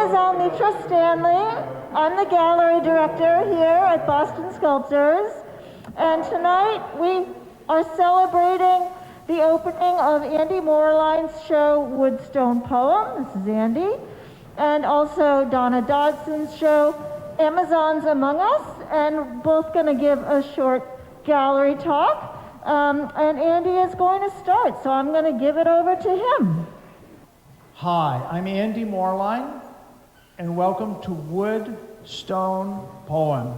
is Almitra Stanley. I'm the gallery director here at Boston Sculptors. And tonight we are celebrating the opening of Andy Moerlein's show, Woodstone Poem. This is Andy. And also Donna Dodson's show, Amazons Among Us. And both going to give a short gallery talk. And Andy is going to start, so I'm going to give it over to him. Hi, I'm Andy Moerlein, and welcome to Wood, Stone, Poem.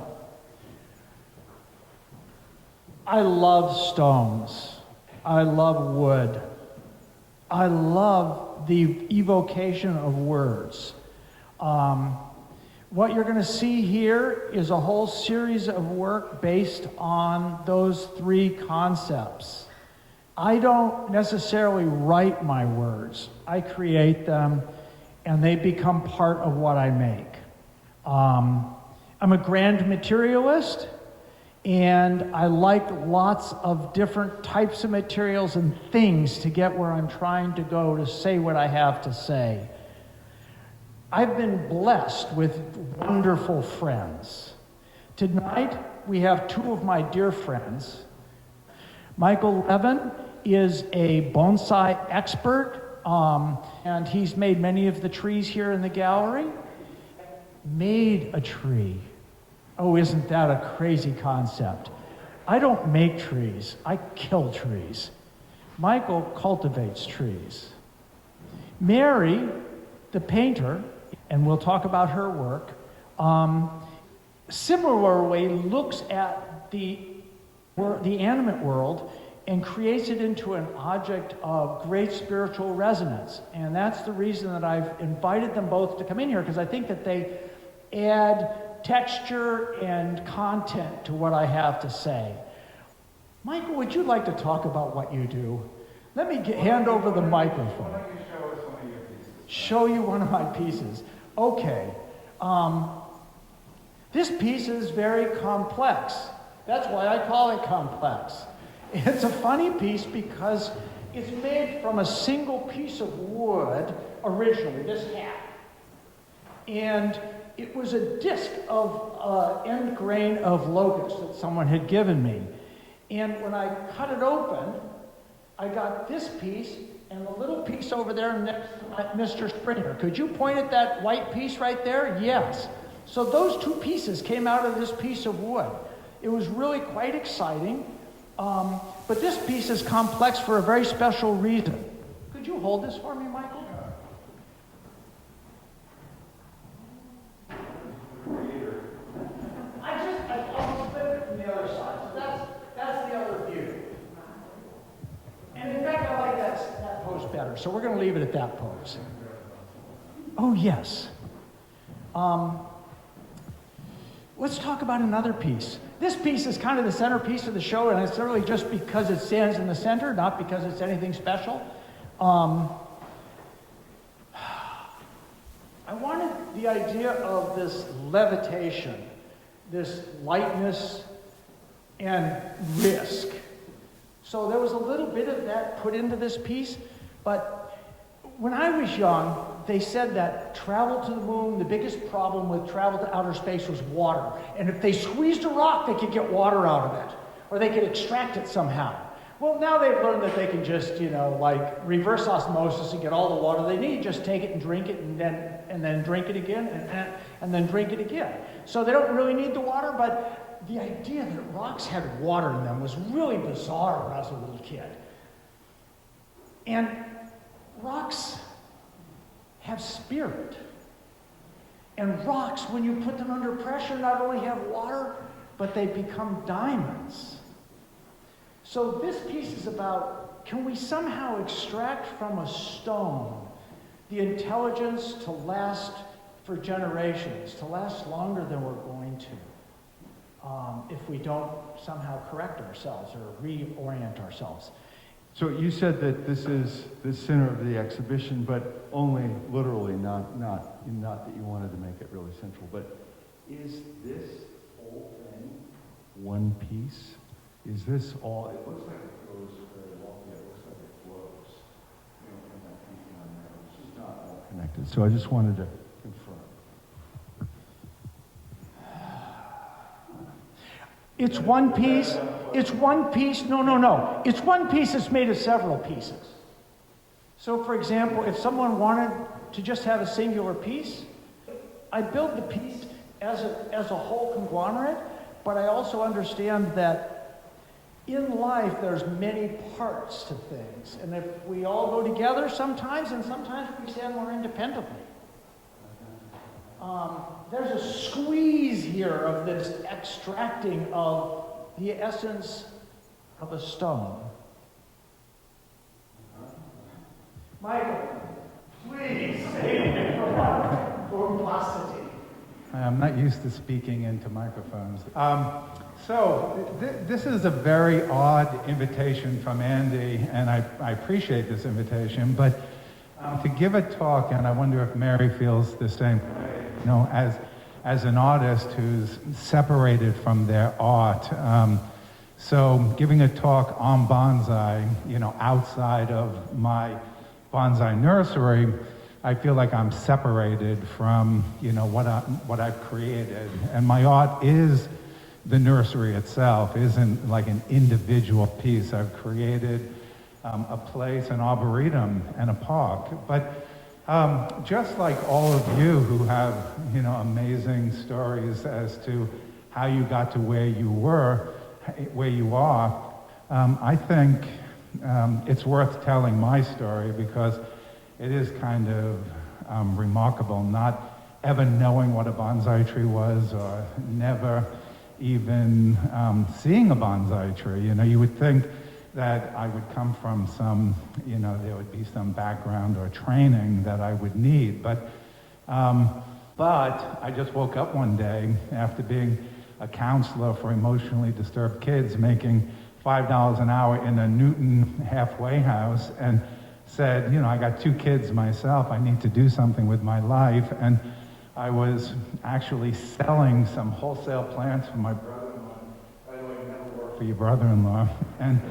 I love stones. I love wood. I love the evocation of words. What you're going to see here is a whole series of work based on those three concepts. I don't necessarily write my words. I create them, and they become part of what I make. I'm a grand materialist, and I like lots of different types of materials and things to get where I'm trying to go to say what I have to say. I've been blessed with wonderful friends. Tonight, we have two of my dear friends. Michael Levin is a bonsai expert, and he's made many of the trees here in the gallery. Made a tree. Oh, isn't that a crazy concept? I don't make trees, I kill trees. Michael cultivates trees. Mary, the painter, and we'll talk about her work, similarly looks at the animate world and creates it into an object of great spiritual resonance. And that's the reason that I've invited them both to come in here, because I think that they add texture and content to what I have to say. Michael, would you like to talk about what you do? Let me hand over the microphone. Why don't you show us one of your pieces? Show you one of my pieces. Okay. This piece is very complex. That's why I call it complex. It's a funny piece because it's made from a single piece of wood, originally, this hat. And it was a disc of end grain of locust that someone had given me. And when I cut it open, I got this piece and the little piece over there next to Mr. Springer. Could you point at that white piece right there? Yes. So those two pieces came out of this piece of wood. It was really quite exciting. But this piece is complex for a very special reason. Could you hold this for me, Michael? I'll flip it from the other side. So that's the other view. And in fact, I like that pose better. So we're going to leave it at that pose. Oh, yes. Let's talk about another piece. This piece is kind of the centerpiece of the show, and it's really just because it stands in the center, not because it's anything special. I wanted the idea of this levitation, this lightness and risk. So there was a little bit of that put into this piece, but when I was young, they said that travel to the moon, the biggest problem with travel to outer space was water. And if they squeezed a rock, they could get water out of it, or they could extract it somehow. Well, now they've learned that they can just, like reverse osmosis and get all the water they need. Just take it and drink it, and then drink it again, and then drink it again. So they don't really need the water, but the idea that rocks had water in them was really bizarre when I was a little kid. And rocks have spirit. And rocks, when you put them under pressure, not only have water, but they become diamonds. So this piece is about, can we somehow extract from a stone the intelligence to last for generations, to last longer than we're going to, if we don't somehow correct ourselves or reorient ourselves. So you said that this is the center of the exhibition, but only literally, not that you wanted to make it really central. But is this whole thing one piece? Is this all? It looks like it goes very well. It looks like it flows. From that piece down there. It's just not all connected. So I just wanted to confirm. It's one piece. It's one piece. No, no, no. It's one piece that's made of several pieces. So, for example, if someone wanted to just have a singular piece, I build the piece as a whole conglomerate, but I also understand that in life there's many parts to things, and if we all go together sometimes, and sometimes we stand more independently. There's a squeeze here of this extracting of the essence of a stone. Michael, please say for plasticity. I'm not used to speaking into microphones. This is a very odd invitation from Andy, and I appreciate this invitation, but to give a talk, and I wonder if Mary feels the same way, you know, as an artist who's separated from their art. So giving a talk on bonsai, you know, outside of my bonsai nursery, I feel like I'm separated from, you know, what I've created. And my art is the nursery itself, isn't like an individual piece. I've created a place, an arboretum, and a park. But just like all of you who have, you know, amazing stories as to how you got to where you were, where you are, I think it's worth telling my story because it is kind of remarkable, not ever knowing what a bonsai tree was or never even seeing a bonsai tree. You know, you would think that I would come from some, you know, there would be some background or training that I would need. But I just woke up one day after being a counselor for emotionally disturbed kids, making $5 an hour in a Newton halfway house, and said, you know, I got 2 kids myself, I need to do something with my life. And I was actually selling some wholesale plants for my brother-in-law. By the way, never work for your brother-in-law. And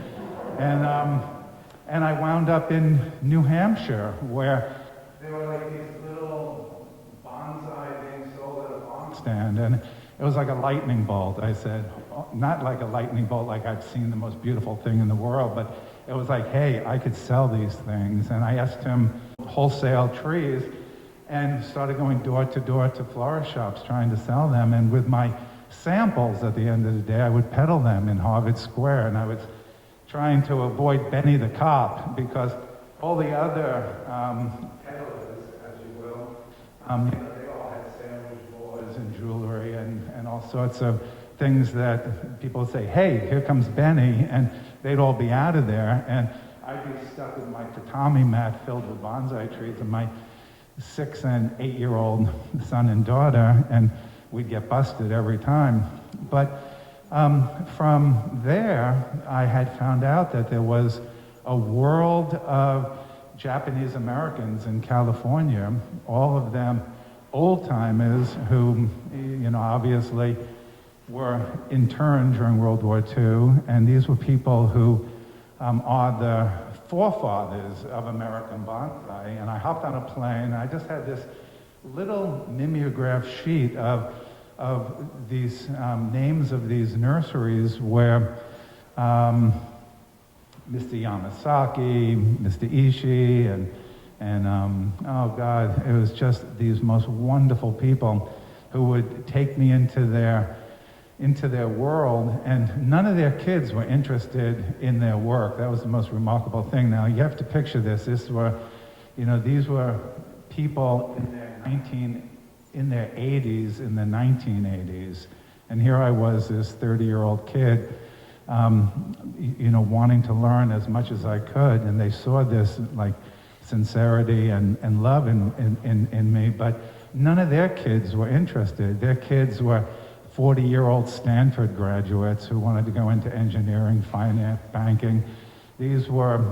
I wound up in New Hampshire, where there were like these little bonsai being sold at a farm stand, and it was like a lightning bolt. I said, not like a lightning bolt like I've seen the most beautiful thing in the world, but it was like, hey, I could sell these things. And I asked him wholesale trees and started going door to door to florist shops trying to sell them. And with my samples at the end of the day, I would peddle them in Harvard Square. And I was trying to avoid Benny the cop because all the other peddlers, as you will, you know, they all had sandwich boards and jewelry and all sorts of things that people would say, hey, here comes Benny, and they'd all be out of there, and I'd be stuck with my tatami mat filled with bonsai trees and my 6- and 8-year-old son and daughter, and we'd get busted every time. But from there, I had found out that there was a world of Japanese Americans in California, all of them old-timers who, you know, obviously were interned during World War II, and these were people who are the forefathers of American bonsai. And I hopped on a plane, and I just had this little mimeograph sheet of these names of these nurseries where Mr. Yamasaki, Mr. Ishii, and oh God, it was just these most wonderful people who would take me into their world, and none of their kids were interested in their work. That was the most remarkable thing. Now, you have to picture this. These were people in their 80s, in the 1980s, and here I was, this 30-year-old kid, you know, wanting to learn as much as I could, and they saw this, like, sincerity and love in me, but none of their kids were interested. Their kids were 40-year-old Stanford graduates who wanted to go into engineering, finance, banking. These were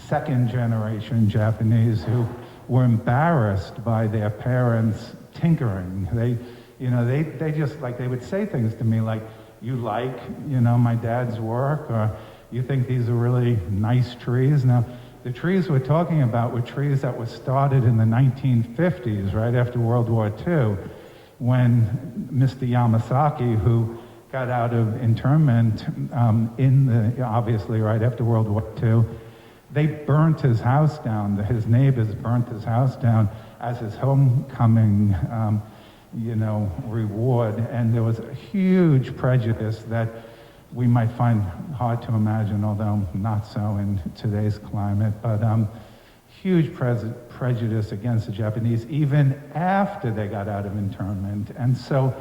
second-generation Japanese who were embarrassed by their parents tinkering. They just, like, they would say things to me like, you like, you know, my dad's work, or you think these are really nice trees? Now, the trees we're talking about were trees that were started in the 1950s, right after World War II, when Mr. Yamasaki, who got out of internment obviously right after World War II, they burnt his house down. His neighbors burnt his house down as his homecoming, reward. And there was a huge prejudice that we might find hard to imagine, although not so in today's climate, but huge prejudice against the Japanese even after they got out of internment. And so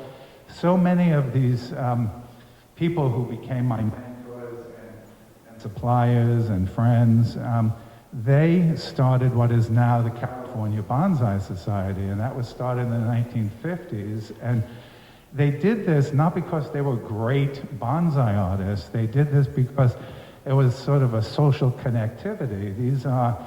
many of these people who became my mentors and suppliers and friends, they started what is now the California Bonsai Society, and that was started in the 1950s. And they did this not because they were great bonsai artists. They did this because it was sort of a social connectivity. These are,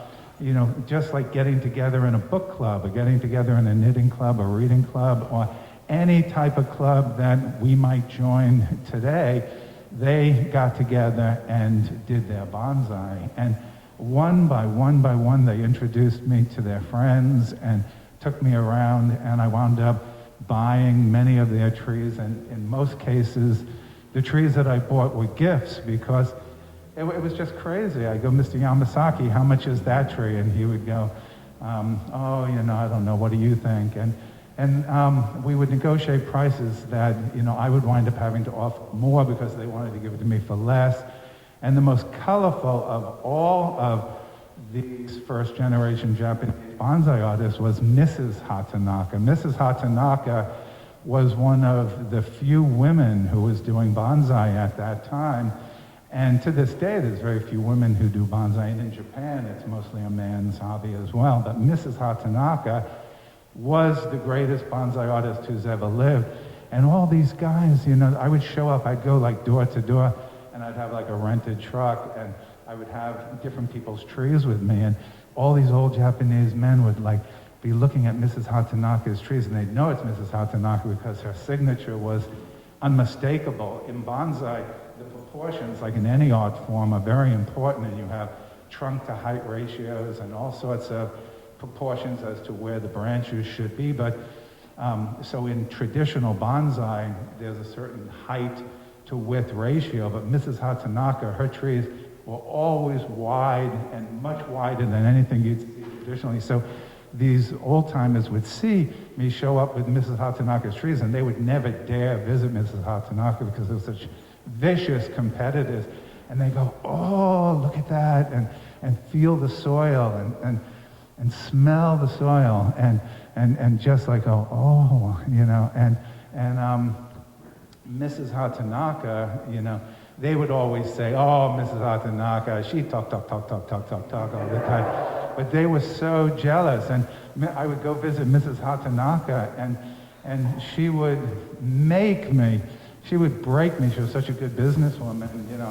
just like getting together in a book club or getting together in a knitting club or reading club or any type of club that we might join today. They got together and did their bonsai. And one by one, they introduced me to their friends and took me around, and I wound up buying many of their trees, and in most cases, the trees that I bought were gifts because it was just crazy. I go, Mr. Yamasaki, how much is that tree? And he would go, I don't know, what do you think? And we would negotiate prices that, I would wind up having to offer more because they wanted to give it to me for less. And the most colorful of all of these first-generation Japanese bonsai artists was Mrs. Hatanaka. Mrs. Hatanaka was one of the few women who was doing bonsai at that time. And to this day, there's very few women who do bonsai. And in Japan, it's mostly a man's hobby as well. But Mrs. Hatanaka was the greatest bonsai artist who's ever lived. And all these guys, I would show up, I'd go like door to door, and I'd have like a rented truck, and I would have different people's trees with me, and all these old Japanese men would like be looking at Mrs. Hatanaka's trees, and they'd know it's Mrs. Hatanaka because her signature was unmistakable. In bonsai, the proportions, like in any art form, are very important, and you have trunk to height ratios and all sorts of proportions as to where the branches should be. But so in traditional bonsai, there's a certain height to width ratio, but Mrs. Hatanaka, her trees were always wide and much wider than anything you'd see traditionally. So these old-timers would see me show up with Mrs. Hatanaka's trees, and they would never dare visit Mrs. Hatanaka because they were such vicious competitors. And they go, oh, look at that, and feel the soil, and smell the soil, and just like, oh, and Mrs. Hatanaka, they would always say, oh, Mrs. Hatanaka, she talk all the time. But they were so jealous. And I would go visit Mrs. Hatanaka, and she would make me, she would break me. She was such a good businesswoman.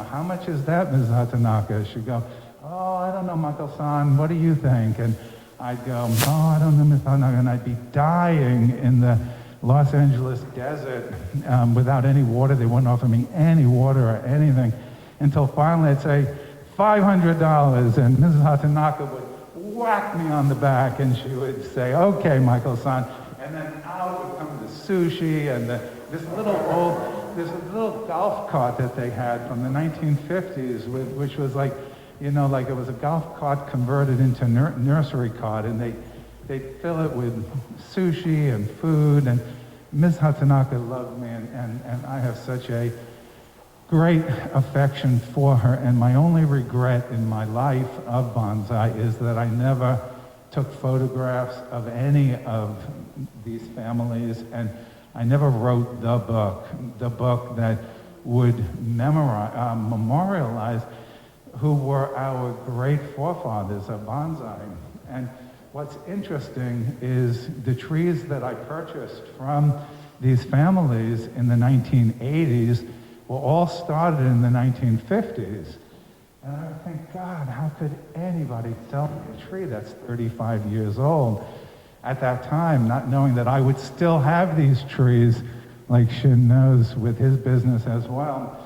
How much is that, Mrs. Hatanaka? She'd go, oh, I don't know, Michael-san, what do you think? And I'd go, oh, I don't know, Mrs. Hatanaka. And I'd be dying in the Los Angeles desert without any water. They wouldn't offer me any water or anything until finally I'd say $500, and Mrs. Hatanaka would whack me on the back, and she would say, okay, Michael-san, and then out would come the sushi and this little golf cart that they had from the 1950s, which was like, like it was a golf cart converted into nursery cart, and they'd fill it with sushi and food, and Ms. Hatanaka loved me, and I have such a great affection for her, and my only regret in my life of bonsai is that I never took photographs of any of these families, and I never wrote the book that would memorialize who were our great forefathers of bonsai. And what's interesting is the trees that I purchased from these families in the 1980s were all started in the 1950s. And I would think, God, how could anybody sell me a tree that's 35 years old at that time, not knowing that I would still have these trees, like Shin knows with his business as well.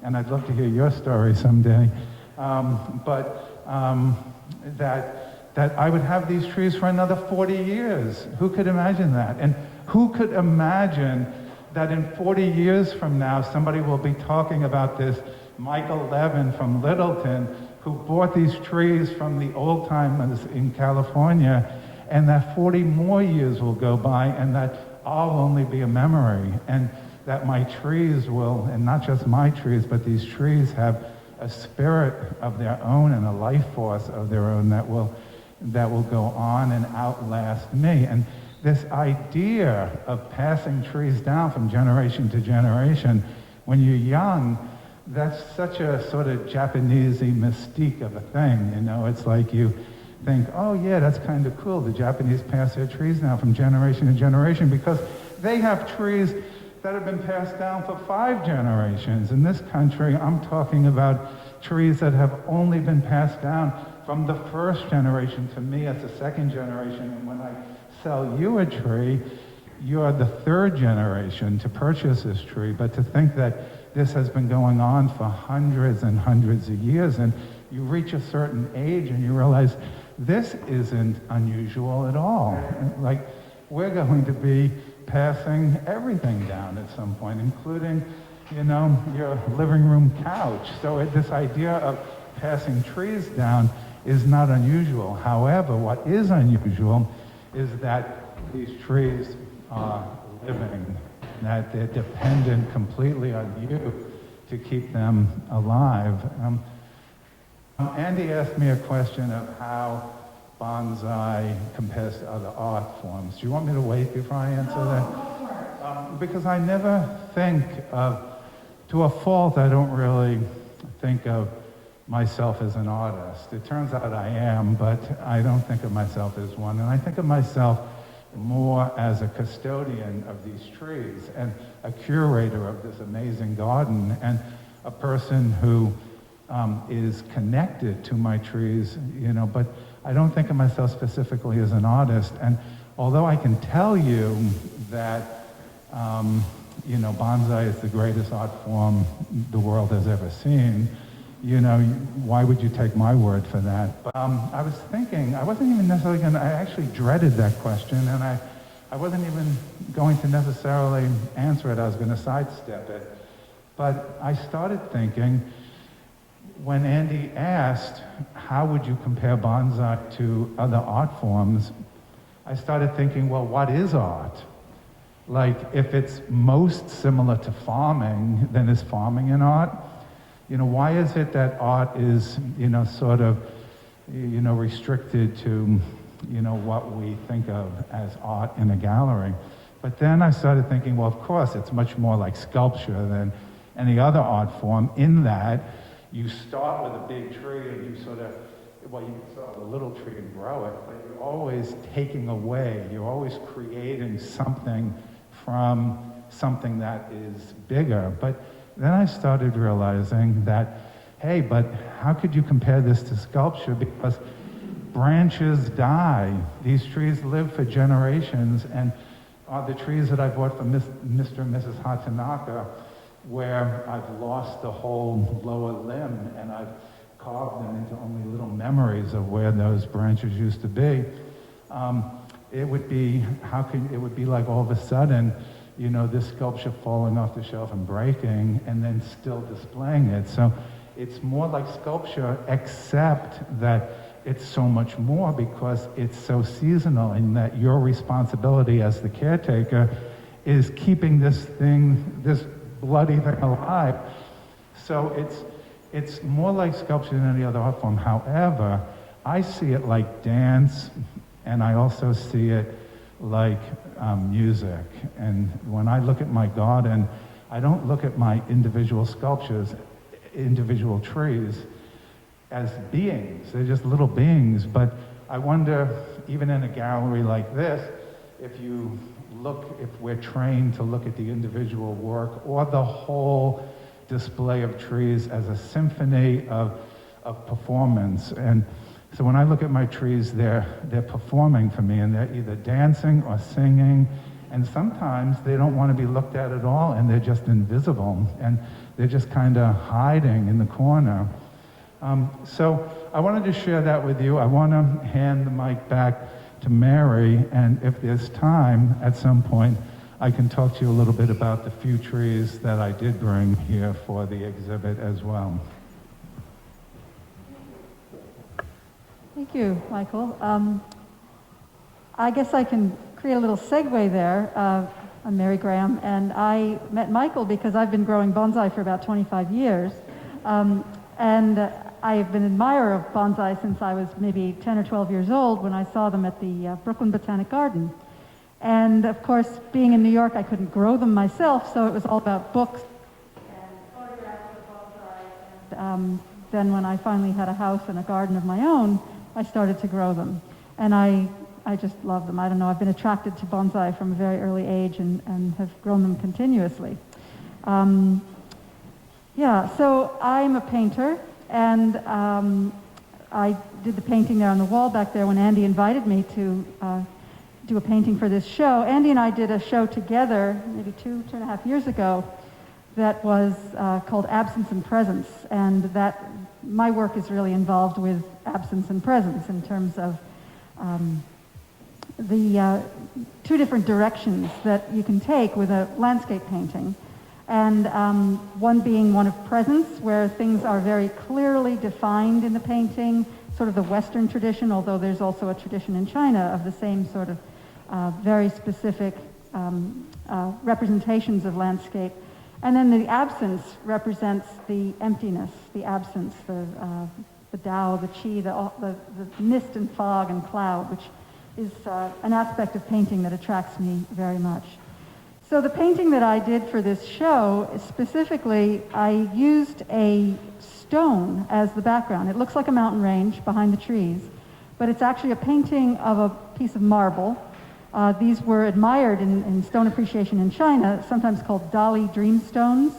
And I'd love to hear your story someday. That I would have these trees for another 40 years. Who could imagine that? And who could imagine that in 40 years from now, somebody will be talking about this Michael Levin from Littleton, who bought these trees from the old timers in California, and that 40 more years will go by, and that I'll only be a memory, and that my trees will, and not just my trees, but these trees have a spirit of their own and a life force of their own that will go on and outlast me. And this idea of passing trees down from generation to generation, when you're young, that's such a sort of Japanesey mystique of a thing, you know? It's like you think, oh yeah, that's kind of cool. The Japanese pass their trees down from generation to generation because they have trees that have been passed down for 5 generations. In this country, I'm talking about trees that have only been passed down from the first generation to me as the second generation. And when I sell you a tree, you're the 3rd generation to purchase this tree. But to think that this has been going on for hundreds and hundreds of years, and you reach a certain age and you realize this isn't unusual at all. Like, we're going to be passing everything down at some point, including, you know, your living room couch. So this idea of passing trees down is not unusual. However, what is unusual is that these trees are living, that they're dependent completely on you to keep them alive. Andy asked me a question of how bonsai compares to other art forms. Do you want me to wait before I answer that? Because I never think of, to a fault, I don't really think of myself as an artist. It turns out I am, but I don't think of myself as one. And I think of myself more as a custodian of these trees and a curator of this amazing garden and a person who is connected to my trees, you know, but I don't think of myself specifically as an artist. And although I can tell you that, you know, bonsai is the greatest art form the world has ever seen, you know, why would you take my word for that? But I was thinking, I wasn't even necessarily going to, I actually dreaded that question, and I wasn't even going to necessarily answer it. I was going to sidestep it. But I started thinking, when Andy asked, how would you compare bonsai to other art forms, I started thinking, well, what is art? Like, if it's most similar to farming, then is farming an art? You know, why is it that art is, you know, sort of, you know, restricted to, you know, what we think of as art in a gallery? But then I started thinking, well, of course, it's much more like sculpture than any other art form, in that you start with a big tree and you sort of, well, you can start with a little tree and grow it, but you're always taking away, you're always creating something from something that is bigger. But then I started realizing that, hey, but how could you compare this to sculpture? Because branches die. These trees live for generations, and the trees that I bought from Mr. and Mrs. Hatanaka, where I've lost the whole lower limb and I've carved them into only little memories of where those branches used to be, it would be like all of a sudden, you know, this sculpture falling off the shelf and breaking and then still displaying it. So it's more like sculpture, except that it's so much more because it's so seasonal, and that your responsibility as the caretaker is keeping this thing, this bloody thing alive. So it's more like sculpture than any other art form. However, I see it like dance, and I also see it like music. And when I look at my garden, I don't look at my individual sculptures, individual trees, as beings. They're just little beings. But I wonder, even in a gallery like this, if we're trained to look at the individual work or the whole display of trees as a symphony of performance. And so when I look at my trees, they're performing for me, and they're either dancing or singing, and sometimes they don't want to be looked at all, and they're just invisible, and they're just kind of hiding in the corner. So I wanted to share that with you. I want to hand the mic back to Mary, and if there's time at some point, I can talk to you a little bit about the few trees that I did bring here for the exhibit as well. Thank you, Michael. I guess I can create a little segue there. I'm Mary Graham, and I met Michael because I've been growing bonsai for about 25 years. And I've been an admirer of bonsai since I was maybe 10 or 12 years old when I saw them at the Brooklyn Botanic Garden. And of course, being in New York, I couldn't grow them myself, so it was all about books and photographs of bonsai. And then when I finally had a house and a garden of my own, I started to grow them. And I just love them. I don't know, I've been attracted to bonsai from a very early age and have grown them continuously. Yeah, so I'm a painter, and I did the painting there on the wall back there when Andy invited me to do a painting for this show. Andy and I did a show together maybe two and a half years ago that was called Absence and Presence, and that my work is really involved with absence and presence in terms of the two different directions that you can take with a landscape painting. And one being one of presence, where things are very clearly defined in the painting, sort of the Western tradition, although there's also a tradition in China of the same sort of very specific representations of landscape. And then the absence represents the emptiness, the absence, the Tao, the Qi, the mist and fog and cloud, which is an aspect of painting that attracts me very much. So the painting that I did for this show, specifically, I used a stone as the background. It looks like a mountain range behind the trees, but it's actually a painting of a piece of marble. These were admired in stone appreciation in China, sometimes called Dali dreamstones,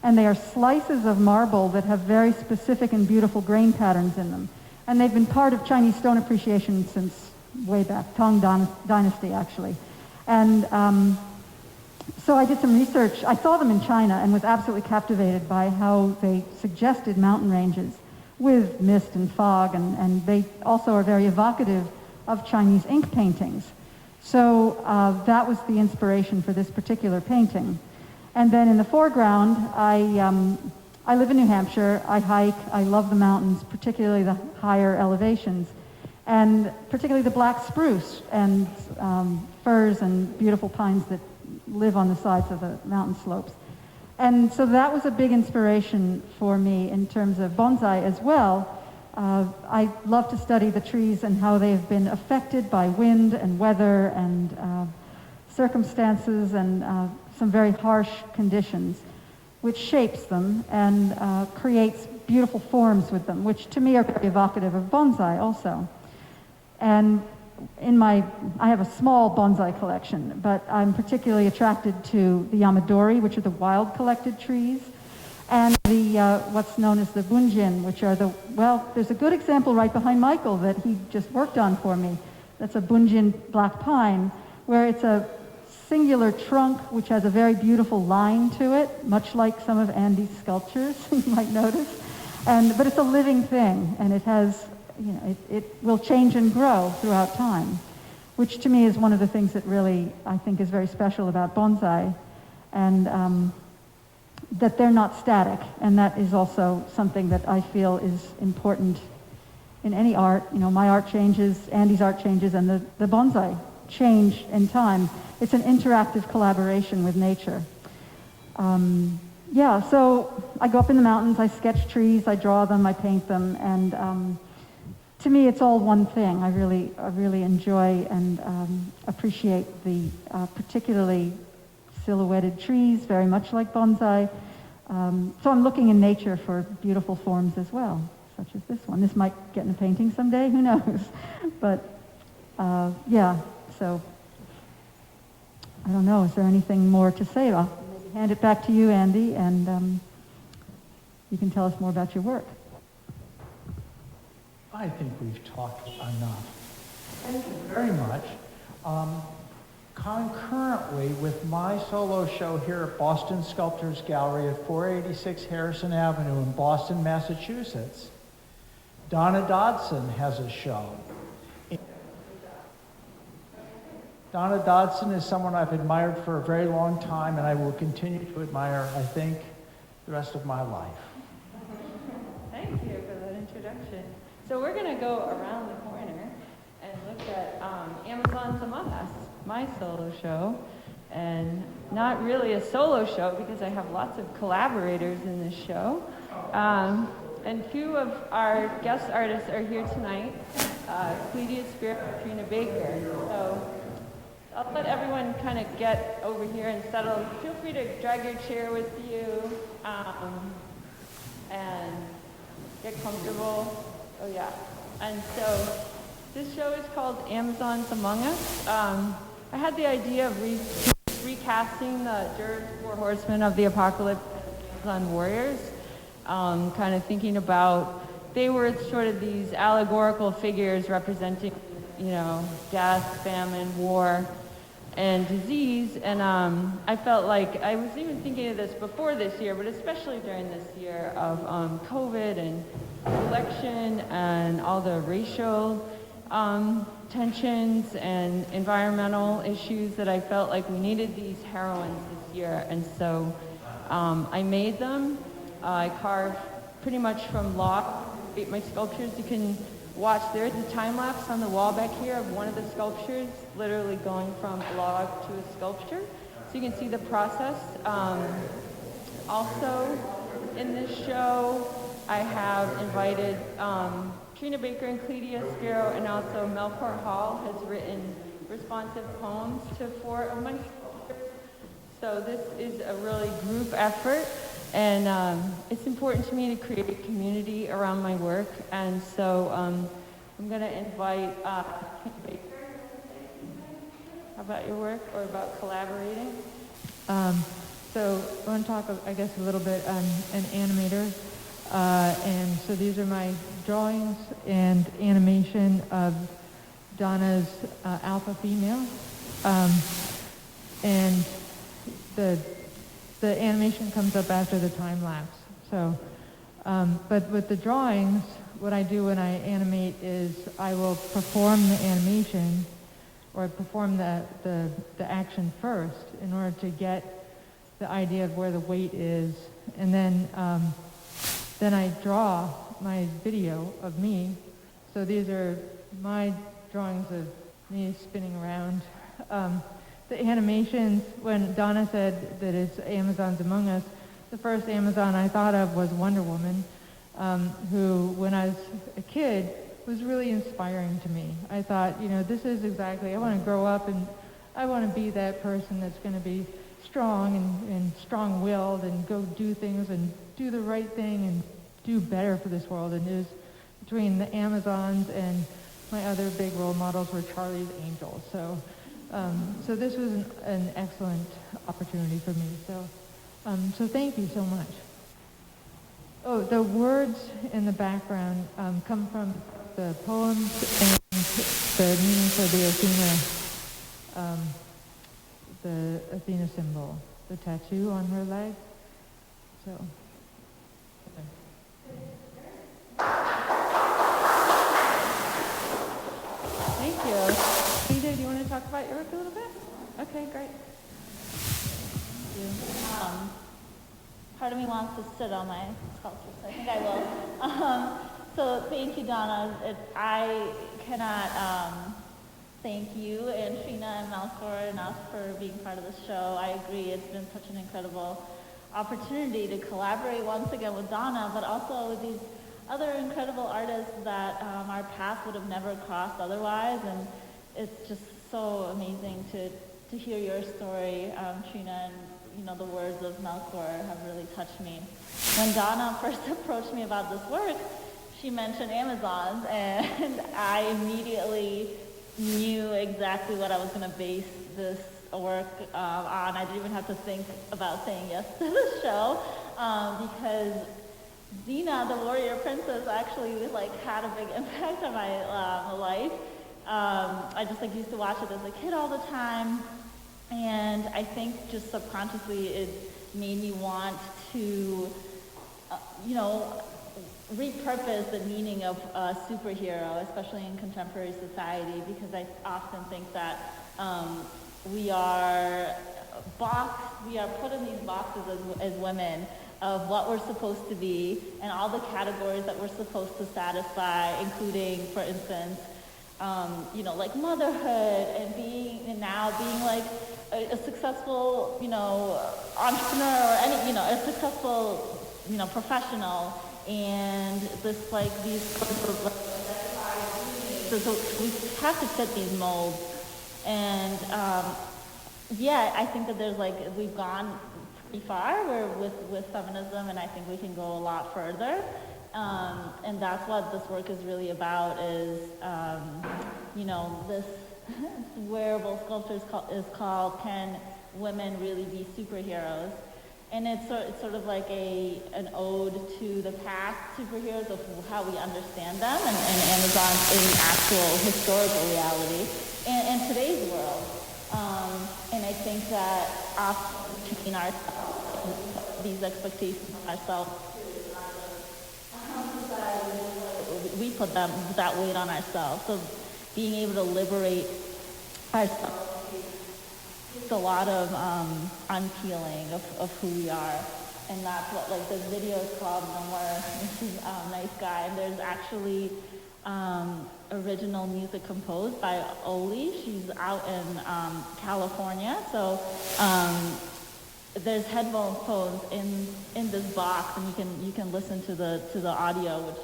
and they are slices of marble that have very specific and beautiful grain patterns in them. And they've been part of Chinese stone appreciation since way back, Tang Dynasty actually. And so I did some research. I saw them in China and was absolutely captivated by how they suggested mountain ranges with mist and fog, and they also are very evocative of Chinese ink paintings. So that was the inspiration for this particular painting. And then in the foreground, I live in New Hampshire. I hike. I love the mountains, particularly the higher elevations, and particularly the black spruce and firs and beautiful pines that live on the sides of the mountain slopes. And so that was a big inspiration for me in terms of bonsai as well. I love to study the trees and how they have been affected by wind and weather and circumstances and some very harsh conditions, which shapes them and creates beautiful forms with them, which to me are very evocative of bonsai also. And I have a small bonsai collection, but I'm particularly attracted to the yamadori, which are the wild collected trees, and the what's known as the bunjin, which are there's a good example right behind Michael that he just worked on for me. That's a bunjin black pine, where it's a singular trunk which has a very beautiful line to it, much like some of Andy's sculptures, you might notice. But it's a living thing, and it has, it will change and grow throughout time, which to me is one of the things that really I think is very special about bonsai, and that they're not static, and that is also something that I feel is important in any art. My art changes, Andy's art changes, and the bonsai change in time. It's an interactive collaboration with nature. So I go up in the mountains, I sketch trees, I draw them, I paint them, and to me it's all one thing. I really enjoy and appreciate the particularly silhouetted trees, very much like bonsai. So I'm looking in nature for beautiful forms as well, such as this one. This might get in a painting someday, who knows? But so I don't know, is there anything more to say? I'll maybe hand it back to you, Andy, and you can tell us more about your work. I think we've talked enough. Thank you very much. Concurrently with my solo show here at Boston Sculptors Gallery at 486 Harrison Avenue in Boston, Massachusetts, Donna Dodson has a show. Donna Dodson is someone I've admired for a very long time, and I will continue to admire, I think, the rest of my life. Thank you for that introduction. So we're going to go around the corner and look at Amazon's Among Us, my solo show. And not really a solo show because I have lots of collaborators in this show. And two of our guest artists are here tonight, Cledia Spear and Trina Baker. So I'll let everyone kind of get over here and settle. Feel free to drag your chair with you and get comfortable. Oh yeah. And so this show is called Amazon's Among Us. I had the idea of recasting the Dirge Four Horsemen of the Apocalypse, Amazon warriors. Kind of thinking about, they were sort of these allegorical figures representing, you know, death, famine, war, and disease. And I felt like, I was even thinking of this before this year, but especially during this year of COVID and election and all the racial tensions and environmental issues, that I felt like we needed these heroines this year. And so I made them. I carved pretty much from log. My sculptures, you can watch, there's a time lapse on the wall back here of one of the sculptures, literally going from a log to a sculpture. So you can see the process. Also in this show, I have invited Trina Baker and Cledia Spiro, and also Melchior Hall has written responsive poems to 4 of my sculptures. So this is a really group effort, and it's important to me to create a community around my work. And so I'm going to invite Trina Baker. How about your work, or about collaborating? So I want to talk, I guess, a little bit on an animator. And so these are my drawings and animation of Donna's alpha female. And the animation comes up after the time lapse. So, but with the drawings, what I do when I animate is I will perform the animation, or perform the action first in order to get the idea of where the weight is, and then I draw my video of me. So these are my drawings of me spinning around. The animations, when Donna said that it's Amazon's Among Us, the first Amazon I thought of was Wonder Woman, who, when I was a kid, was really inspiring to me. I thought, you know, this is exactly, I want to grow up and I want to be that person that's going to be strong and strong-willed and go do things and do the right thing and do better for this world. And it was between the Amazons, and my other big role models were Charlie's Angels. So, so this was an excellent opportunity for me. So thank you so much. Oh, the words in the background come from the poems and the meaning for the Athena symbol, the tattoo on her leg. So. Thank you. Rita, do you want to talk about your work a little bit? Okay, great. Part of me wants to sit on my sculpture, so I think I will. So thank you, Donna. I cannot thank you and Trina and Melchior enough for being part of the show. I agree, it's been such an incredible opportunity to collaborate once again with Donna, but also with these other incredible artists that our paths would have never crossed otherwise. And it's just so amazing to hear your story, Trina, and you know, the words of Melchior have really touched me. When Donna first approached me about this work, she mentioned Amazons, and I immediately knew exactly what I was going to base this work on. I didn't even have to think about saying yes to the show, because Xena, the warrior princess, actually had a big impact on my life. I just used to watch it as a kid all the time, and I think just subconsciously it made me want to, repurpose the meaning of a superhero, especially in contemporary society, because I often think that We are we are put in these boxes as women of what we're supposed to be and all the categories that we're supposed to satisfy, including, for instance, like motherhood and now being like a successful, entrepreneur or any, a successful, professional, and this like these sort of so we have to fit these molds, and I think that there's like we've gone pretty far with feminism, and I think we can go a lot further. And that's what this work is really about is, this wearable sculpture is called Can Women Really Be Superheroes? And it's sort of like an ode to the past superheroes of how we understand them and Amazon in actual historical reality and today's world. And I think that often these expectations on ourselves, we put that weight on ourselves. So being able to liberate ourselves is a lot of unpeeling of who we are. And that's what like this video is called, No More Nice Guy. And there's actually original music composed by Oli. She's out in California. So there's headphones in this box, and you can listen to the audio, which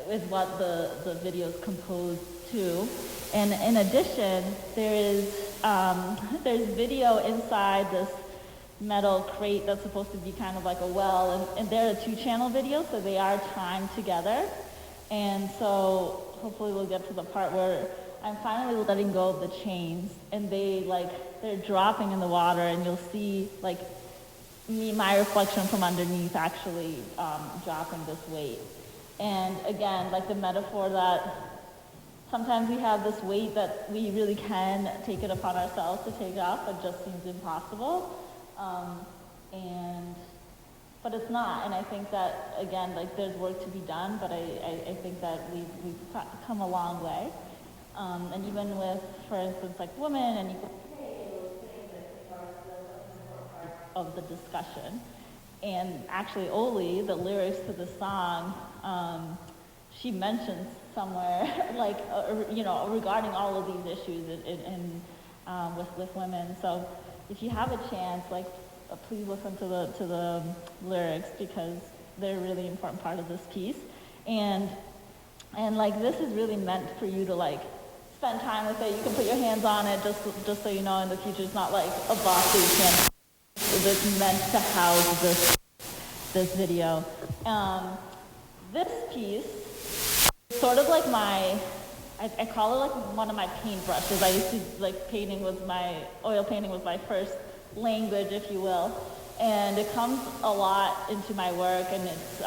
is what the video is composed to. And in addition, there's video inside this metal crate that's supposed to be kind of like a well, and they're a 2-channel video, so they are timed together. And so hopefully we'll get to the part where I'm finally letting go of the chains, and they're dropping in the water, and you'll see like my reflection from underneath actually dropping this weight. And again, like the metaphor that sometimes we have this weight that we really can take it upon ourselves to take off, but just seems impossible. But it's not, and I think that, again, like there's work to be done, but I think that we've come a long way. And even with, for instance, like women and equal pay, those things I think are still an important part of the discussion. And actually, Oli, the lyrics to the song, she mentions somewhere, like, regarding all of these issues with women. So if you have a chance, like, please listen to the lyrics, because they're a really important part of this piece. And like this is really meant for you to like spend time with it. You can put your hands on it just so you know in the future it's not like a box that you can't. It's meant to house this video. This piece is sort of like I call it like one of my paintbrushes. I used to like oil painting was my first language, if you will, and it comes a lot into my work, and it's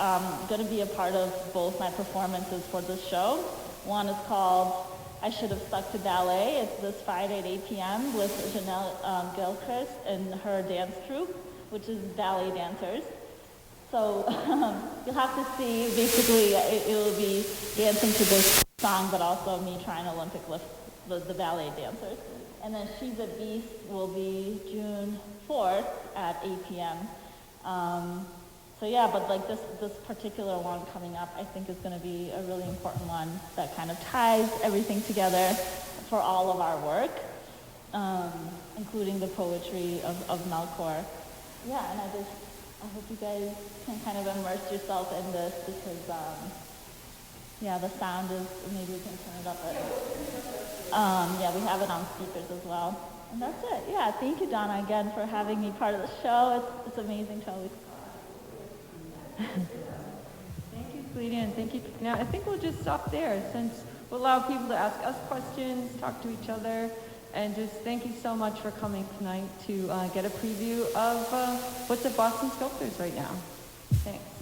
going to be a part of both my performances for this show. One is called I Should Have Stuck to Ballet. It's this Friday at 8 p.m. with Janelle Gilchrist and her dance troupe, which is ballet dancers. So you'll have to see, basically it will be dancing to this song, but also me trying to Olympic lift the ballet dancers. And then She's a Beast will be June 4th at 8 p.m. So yeah, but like this particular one coming up, I think is going to be a really important one that kind of ties everything together for all of our work, including the poetry of Melkor. Yeah, and I hope you guys can kind of immerse yourself in this, because the sound is, maybe we can turn it up a we have it on speakers as well. And that's it. Yeah, thank you, Donna, again, for having me part of the show. It's amazing to always... Thank you, sweetie, and thank you. Now, I think we'll just stop there, since we'll allow people to ask us questions, talk to each other, and just thank you so much for coming tonight to get a preview of what's at Boston Sculptors right now. Thanks.